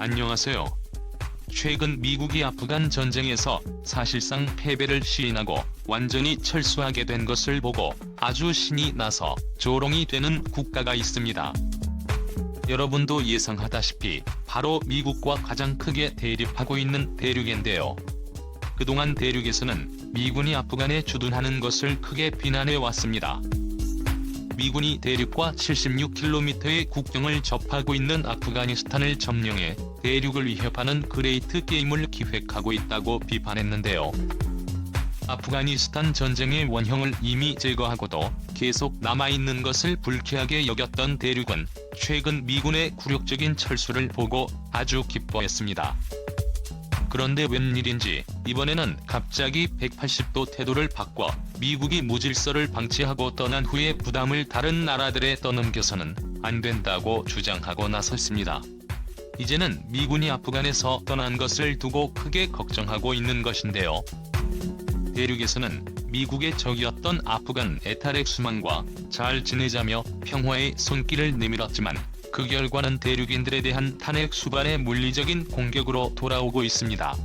안녕하세요. 최근 미국이 아프간 전쟁에서 사실상 패배를 시인하고 완전히 철수하게 된 것을 보고 아주 신이 나서 조롱이 되는 국가가 있습니다. 여러분도 예상하다시피 바로 미국과 가장 크게 대립하고 있는 대륙인데요. 그동안 대륙에서는 미군이 아프간에 주둔하는 것을 크게 비난해 왔습니다. 미군이 대륙과 76km의 국경을 접하고 있는 아프가니스탄을 점령해 대륙을 위협하는 그레이트 게임을 기획하고 있다고 비판했는데요. 아프가니스탄 전쟁의 원형을 이미 제거하고도 계속 남아있는 것을 불쾌하게 여겼던 대륙은 최근 미군의 굴욕적인 철수를 보고 아주 기뻐했습니다. 그런데 웬일인지 이번에는 갑자기 180도 태도를 바꿔 미국이 무질서를 방치하고 떠난 후에 부담을 다른 나라들에 떠넘겨서는 안 된다고 주장하고 나섰습니다. 이제는 미군이 아프간에서 떠난 것을 두고 크게 걱정하고 있는 것인데요. 대륙에서는 미국의 적이었던 아프간 에타렉 수만과 잘 지내자며 평화의 손길을 내밀었지만 그 결과는 대륙인들에 대한 탄핵 수반의 물리적인 공격으로 돌아오고 있습니다.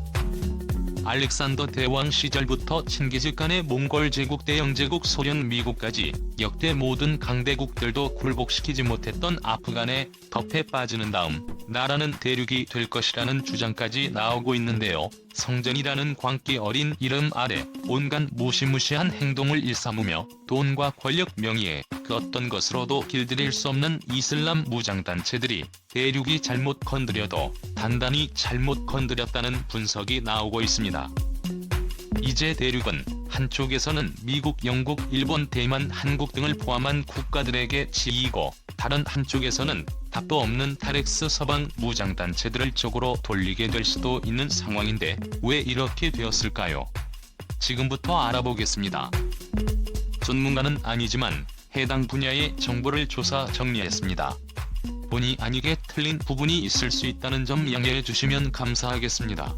알렉산더 대왕 시절부터 친기즈 간의 몽골 제국 대영 제국 소련 미국까지 역대 모든 강대국들도 굴복시키지 못했던 아프간에 덮에 빠지는 다음 나라는 대륙이 될 것이라는 주장까지 나오고 있는데요. 성전이라는 광기 어린 이름 아래 온갖 무시무시한 행동을 일삼으며 돈과 권력 명예에 그 어떤 것으로도 길들일 수 없는 이슬람 무장단체들이 대륙이 잘못 건드려도 단단히 잘못 건드렸다는 분석이 나오고 있습니다. 이제 대륙은 한쪽에서는 미국, 영국, 일본, 대만, 한국 등을 포함한 국가들에게 치이고 다른 한쪽에서는 답도 없는 타렉스 서방 무장단체들을 쪽으로 돌리게 될 수도 있는 상황인데 왜 이렇게 되었을까요? 지금부터 알아보겠습니다. 전문가는 아니지만 해당 분야의 정보를 조사 정리했습니다. 본의 아니게 틀린 부분이 있을 수 있다는 점 양해해 주시면 감사하겠습니다.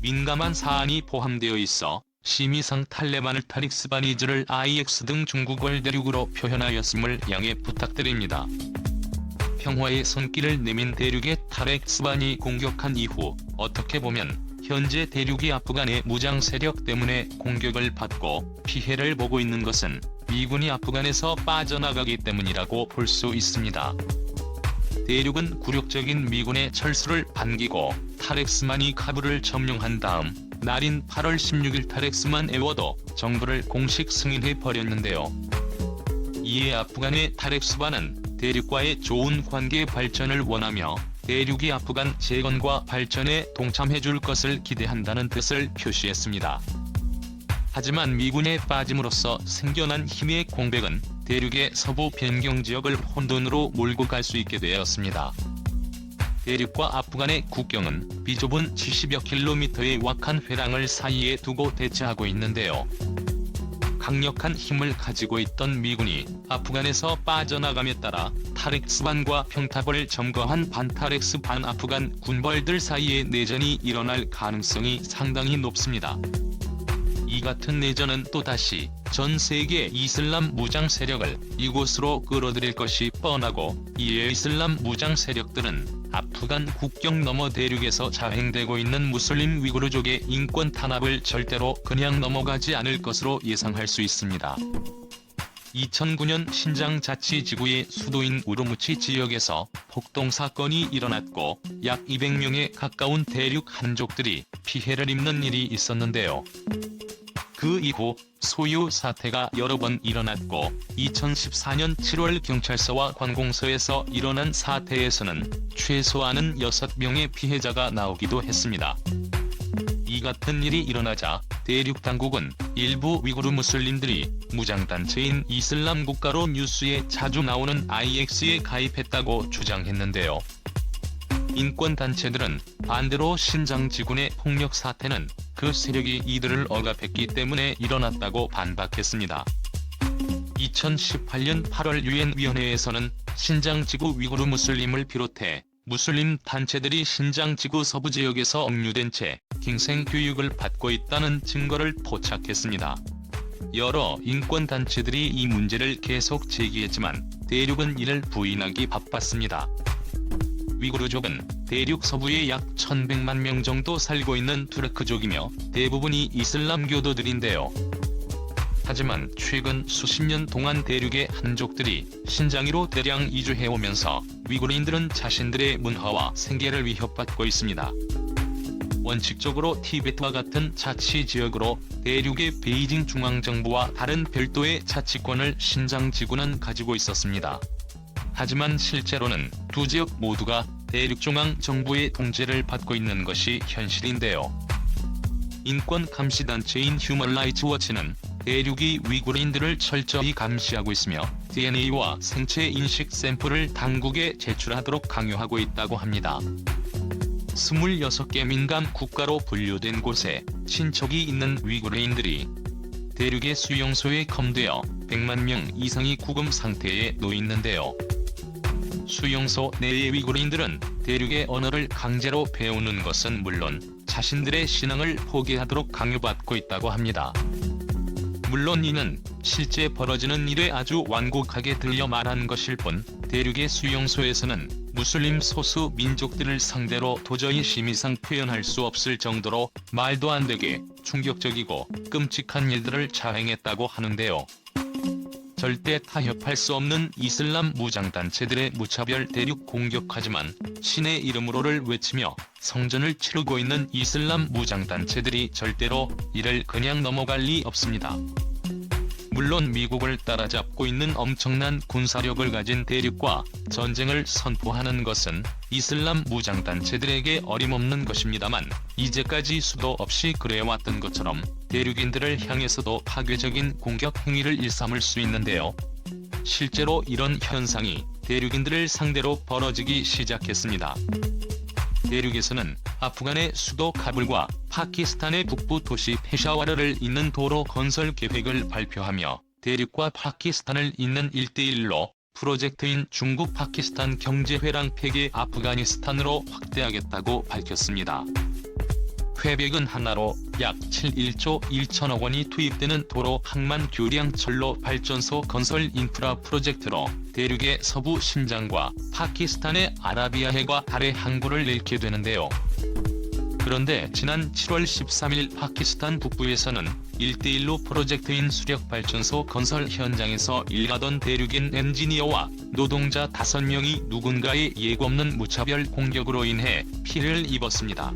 민감한 사안이 포함되어 있어 심의상 탈레반을 타릭스바니즈를 IX 등 중국을 대륙으로 표현하였음을 양해 부탁드립니다. 평화의 손길을 내민 대륙의 타렉스반이 공격한 이후 어떻게 보면 현재 대륙이 아프간의 무장 세력 때문에 공격을 받고 피해를 보고 있는 것은 미군이 아프간에서 빠져나가기 때문이라고 볼 수 있습니다. 대륙은 굴욕적인 미군의 철수를 반기고 타렉스만이 카불을 점령한 다음 날인 8월 16일 타렉스만 에워도 정부를 공식 승인해버렸는데요. 이에 아프간의 타렉스반은 대륙과의 좋은 관계 발전을 원하며 대륙이 아프간 재건과 발전에 동참해줄 것을 기대한다는 뜻을 표시했습니다. 하지만 미군에 빠짐으로써 생겨난 힘의 공백은 대륙의 서부 변경 지역을 혼돈으로 몰고 갈 수 있게 되었습니다. 대륙과 아프간의 국경은 비좁은 70여 킬로미터의 wakhan 회랑을 사이에 두고 대치하고 있는데요. 강력한 힘을 가지고 있던 미군이 아프간에서 빠져나감에 따라 타렉스반과 평탑을 점거한 반타렉스 반아프간 군벌들 사이에 내전이 일어날 가능성이 상당히 높습니다. 이 같은 내전은 또다시 전 세계 이슬람 무장 세력을 이곳으로 끌어들일 것이 뻔하고 이에 이슬람 무장 세력들은 아프간 국경 너머 대륙에서 자행되고 있는 무슬림 위구르족의 인권 탄압을 절대로 그냥 넘어가지 않을 것으로 예상할 수 있습니다. 2009년 신장자치지구의 수도인 우르무치 지역에서 폭동 사건이 일어났고 약 200명에 가까운 대륙 한족들이 피해를 입는 일이 있었는데요. 그 이후 소요 사태가 여러 번 일어났고 2014년 7월 경찰서와 관공서에서 일어난 사태에서는 최소한은 6명의 피해자가 나오기도 했습니다. 이 같은 일이 일어나자 대륙 당국은 일부 위구르 무슬림들이 무장단체인 이슬람 국가로 뉴스에 자주 나오는 IX에 가입했다고 주장했는데요. 인권단체들은 반대로 신장지군의 폭력 사태는 그 세력이 이들을 억압했기 때문에 일어났다고 반박했습니다. 2018년 8월 유엔위원회에서는 신장지구 위구르 무슬림을 비롯해 무슬림 단체들이 신장지구 서부 지역에서 억류된 채 갱생교육을 받고 있다는 증거를 포착했습니다. 여러 인권단체들이 이 문제를 계속 제기했지만 대륙은 이를 부인하기 바빴습니다. 위구르족은 대륙 서부에 약 1100만 명 정도 살고 있는 투르크족이며 대부분이 이슬람교도들인데요. 하지만 최근 수십 년 동안 대륙의 한족들이 신장위로 대량 이주해오면서 위구르인들은 자신들의 문화와 생계를 위협받고 있습니다. 원칙적으로 티베트와 같은 자치지역으로 대륙의 베이징 중앙정부와 다른 별도의 자치권을 신장지구는 가지고 있었습니다. 하지만 실제로는 두 지역 모두가 대륙중앙정부의 통제를 받고 있는 것이 현실인데요. 인권 감시단체인 휴먼 라이츠 워치는 대륙이 위구르인들을 철저히 감시하고 있으며 DNA와 생체 인식 샘플을 당국에 제출하도록 강요하고 있다고 합니다. 26개 민감 국가로 분류된 곳에 친척이 있는 위구르인들이 대륙의 수용소에 검되어 100만 명 이상이 구금 상태에 놓여 있는데요. 수용소 내의 위구르인들은 대륙의 언어를 강제로 배우는 것은 물론 자신들의 신앙을 포기하도록 강요받고 있다고 합니다. 물론 이는 실제 벌어지는 일에 아주 완곡하게 들려 말한 것일 뿐 대륙의 수용소에서는 무슬림 소수 민족들을 상대로 도저히 심의상 표현할 수 없을 정도로 말도 안 되게 충격적이고 끔찍한 일들을 자행했다고 하는데요. 절대 타협할 수 없는 이슬람 무장단체들의 무차별 대륙 공격하지만 신의 이름으로를 외치며 성전을 치르고 있는 이슬람 무장단체들이 절대로 이를 그냥 넘어갈 리 없습니다. 물론 미국을 따라잡고 있는 엄청난 군사력을 가진 대륙과 전쟁을 선포하는 것은 이슬람 무장단체들에게 어림없는 것입니다만 이제까지 수도 없이 그래왔던 것처럼 대륙인들을 향해서도 파괴적인 공격 행위를 일삼을 수 있는데요. 실제로 이런 현상이 대륙인들을 상대로 벌어지기 시작했습니다. 대륙에서는 아프간의 수도 카불과 파키스탄의 북부 도시 페샤와르를 잇는 도로 건설 계획을 발표하며 대륙과 파키스탄을 잇는 1:1로 프로젝트인 중국 파키스탄 경제회랑 폐기 아프가니스탄으로 확대하겠다고 밝혔습니다. 회백은 하나로 약 1조 1천억 원이 투입되는 도로 항만 교량 철로 발전소 건설 인프라 프로젝트로 대륙의 서부 신장과 파키스탄의 아라비아해과 달의 항구를 잃게 되는데요. 그런데 지난 7월 13일 파키스탄 북부에서는 1:1로 프로젝트인 수력발전소 건설 현장에서 일하던 대륙인 엔지니어와 노동자 5명이 누군가의 예고 없는 무차별 공격으로 인해 피해를 입었습니다.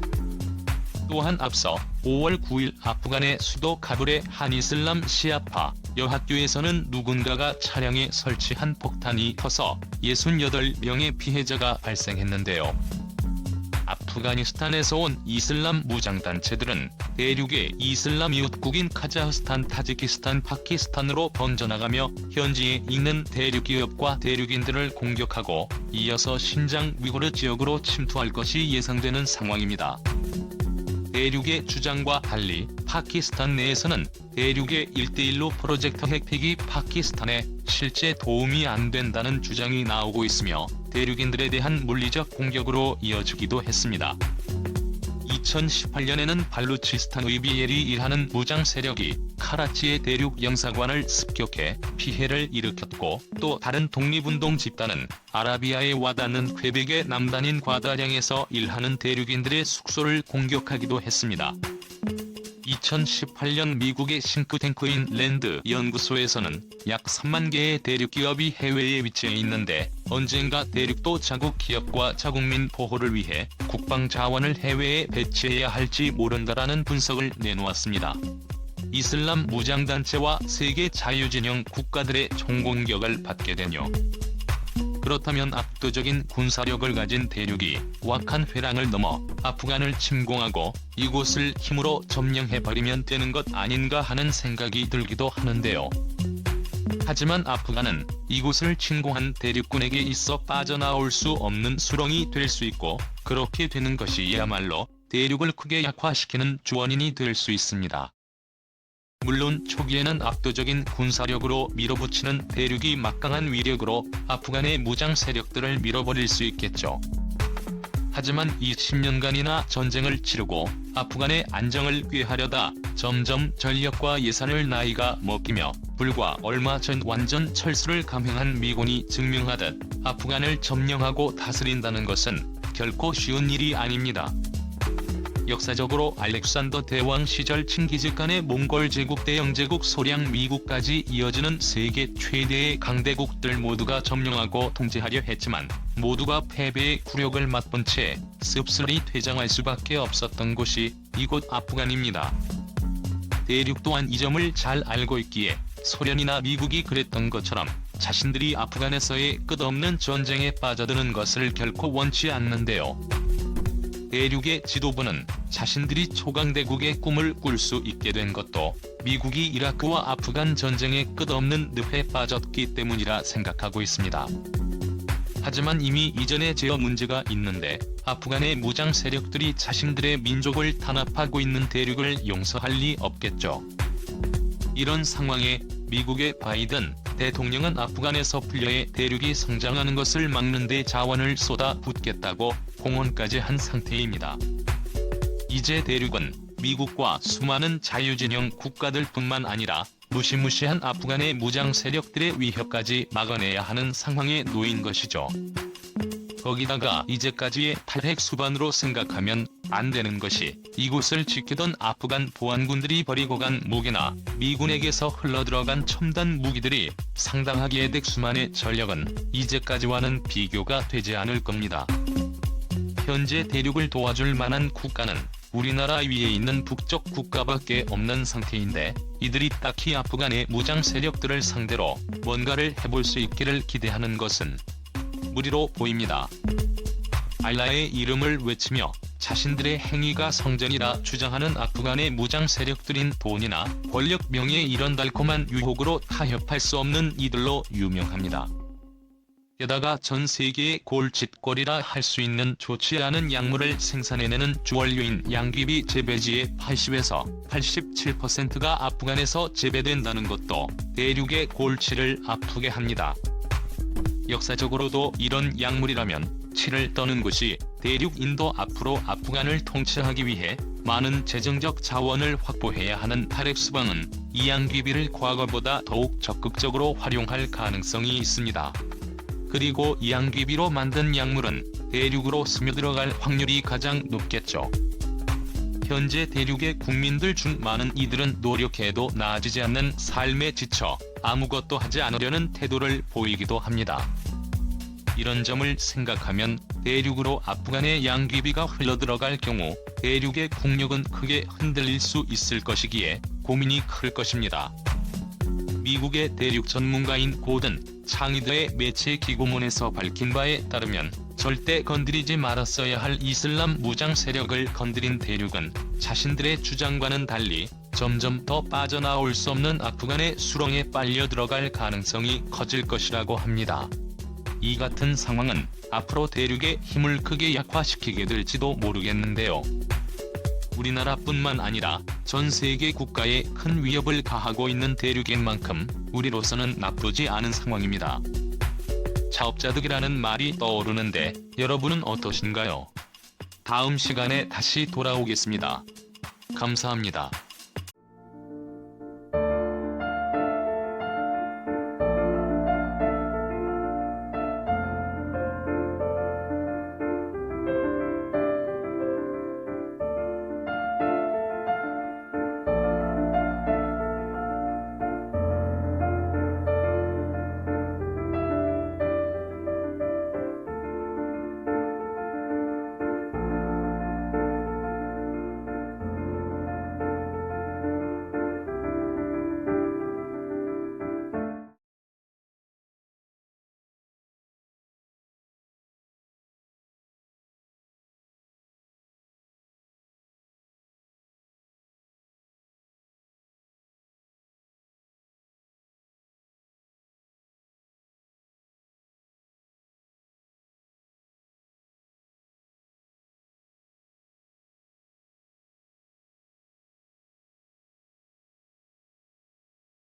또한 앞서 5월 9일 아프간의 수도 카불의 한 이슬람 시아파 여학교에서는 누군가가 차량에 설치한 폭탄이 터서 68명의 피해자가 발생했는데요. 아프가니스탄에서 온 이슬람 무장단체들은 대륙의 이슬람 이웃국인 카자흐스탄, 타지키스탄, 파키스탄으로 번져나가며 현지에 있는 대륙 기업과 대륙인들을 공격하고 이어서 신장 위구르 지역으로 침투할 것이 예상되는 상황입니다. 대륙의 주장과 달리 파키스탄 내에서는 대륙의 1:1로 프로젝트 핵폐기 파키스탄에 실제 도움이 안 된다는 주장이 나오고 있으며 대륙인들에 대한 물리적 공격으로 이어지기도 했습니다. 2018년에는 발루치스탄의 비엘이 일하는 무장 세력이 카라치의 대륙 영사관을 습격해 피해를 일으켰고 또 다른 독립운동 집단은 아라비아에 와닿는 퀘벡의 남단인 과다량에서 일하는 대륙인들의 숙소를 공격하기도 했습니다. 2018년 미국의 싱크탱크인 랜드 연구소에서는 약 3만 개의 대륙 기업이 해외에 위치해 있는데 언젠가 대륙도 자국 기업과 자국민 보호를 위해 국방 자원을 해외에 배치해야 할지 모른다라는 분석을 내놓았습니다. 이슬람 무장단체와 세계 자유진영 국가들의 총공격을 받게 되뇨. 그렇다면 압도적인 군사력을 가진 대륙이 wakhan 회랑을 넘어 아프간을 침공하고 이곳을 힘으로 점령해버리면 되는 것 아닌가 하는 생각이 들기도 하는데요. 하지만 아프간은 이곳을 침공한 대륙군에게 있어 빠져나올 수 없는 수렁이 될 수 있고 그렇게 되는 것이야말로 대륙을 크게 약화시키는 주원인이 될 수 있습니다. 물론 초기에는 압도적인 군사력으로 밀어붙이는 대륙이 막강한 위력으로 아프간의 무장 세력들을 밀어버릴 수 있겠죠. 하지만 20년간이나 전쟁을 치르고 아프간의 안정을 꾀하려다 점점 전력과 예산을 나이가 먹이며 불과 얼마 전 완전 철수를 감행한 미군이 증명하듯 아프간을 점령하고 다스린다는 것은 결코 쉬운 일이 아닙니다. 역사적으로 알렉산더 대왕 시절 칭기즈칸의 몽골 제국 대영제국 소량 미국까지 이어지는 세계 최대의 강대국들 모두가 점령하고 통제하려 했지만 모두가 패배의 굴욕을 맛본 채 씁쓸히 퇴장할 수밖에 없었던 곳이 이곳 아프간입니다. 대륙 또한 이 점을 잘 알고 있기에 소련이나 미국이 그랬던 것처럼 자신들이 아프간에서의 끝없는 전쟁에 빠져드는 것을 결코 원치 않는데요. 대륙의 지도부는 자신들이 초강대국의 꿈을 꿀 수 있게 된 것도 미국이 이라크와 아프간 전쟁의 끝없는 늪에 빠졌기 때문이라 생각하고 있습니다. 하지만 이미 이전에 제어 문제가 있는데 아프간의 무장 세력들이 자신들의 민족을 탄압하고 있는 대륙을 용서할 리 없겠죠. 이런 상황에 미국의 바이든 대통령은 아프간에서 풀려의 대륙이 성장하는 것을 막는 데 자원을 쏟아붓겠다고 공언까지 한 상태입니다. 이제 대륙은 미국과 수많은 자유진영 국가들뿐만 아니라 무시무시한 아프간의 무장 세력들의 위협까지 막아내야 하는 상황에 놓인 것이죠. 거기다가 이제까지의 탈핵 수반으로 생각하면 안 되는 것이 이곳을 지키던 아프간 보안군들이 버리고 간 무기나 미군에게서 흘러들어간 첨단 무기들이 상당하기에 덱수만의 전력은 이제까지와는 비교가 되지 않을 겁니다. 현재 대륙을 도와줄 만한 국가는 우리나라 위에 있는 북쪽 국가밖에 없는 상태인데 이들이 딱히 아프간의 무장 세력들을 상대로 뭔가를 해볼 수 있기를 기대하는 것은 무리로 보입니다. 알라의 이름을 외치며 자신들의 행위가 성전이라 주장하는 아프간의 무장 세력들인 돈이나 권력, 명예 이런 달콤한 유혹으로 타협할 수 없는 이들로 유명합니다. 게다가 전 세계의 골칫거리라 할 수 있는 좋지 않은 약물을 생산해내는 주원료인 양귀비 재배지의 80에서 87%가 아프간에서 재배된다는 것도 대륙의 골치를 아프게 합니다. 역사적으로도 이런 약물이라면 치를 떠는 곳이 대륙 인도 앞으로 아프간을 통치하기 위해 많은 재정적 자원을 확보해야 하는 탈핵 수방은 이 양귀비를 과거보다 더욱 적극적으로 활용할 가능성이 있습니다. 그리고 이 양귀비로 만든 약물은 대륙으로 스며들어갈 확률이 가장 높겠죠. 현재 대륙의 국민들 중 많은 이들은 노력해도 나아지지 않는 삶에 지쳐 아무것도 하지 않으려는 태도를 보이기도 합니다. 이런 점을 생각하면 대륙으로 아프간의 양귀비가 흘러들어갈 경우 대륙의 국력은 크게 흔들릴 수 있을 것이기에 고민이 클 것입니다. 미국의 대륙 전문가인 고든 창의드의 매체 기고문에서 밝힌 바에 따르면 절대 건드리지 말았어야 할 이슬람 무장 세력을 건드린 대륙은 자신들의 주장과는 달리 점점 더 빠져나올 수 없는 아프간의 수렁에 빨려 들어갈 가능성이 커질 것이라고 합니다. 이 같은 상황은 앞으로 대륙의 힘을 크게 약화시키게 될지도 모르겠는데요. 우리나라뿐만 아니라 전 세계 국가에 큰 위협을 가하고 있는 대륙인 만큼 우리로서는 나쁘지 않은 상황입니다. 자업자득이라는 말이 떠오르는데 여러분은 어떠신가요? 다음 시간에 다시 돌아오겠습니다. 감사합니다.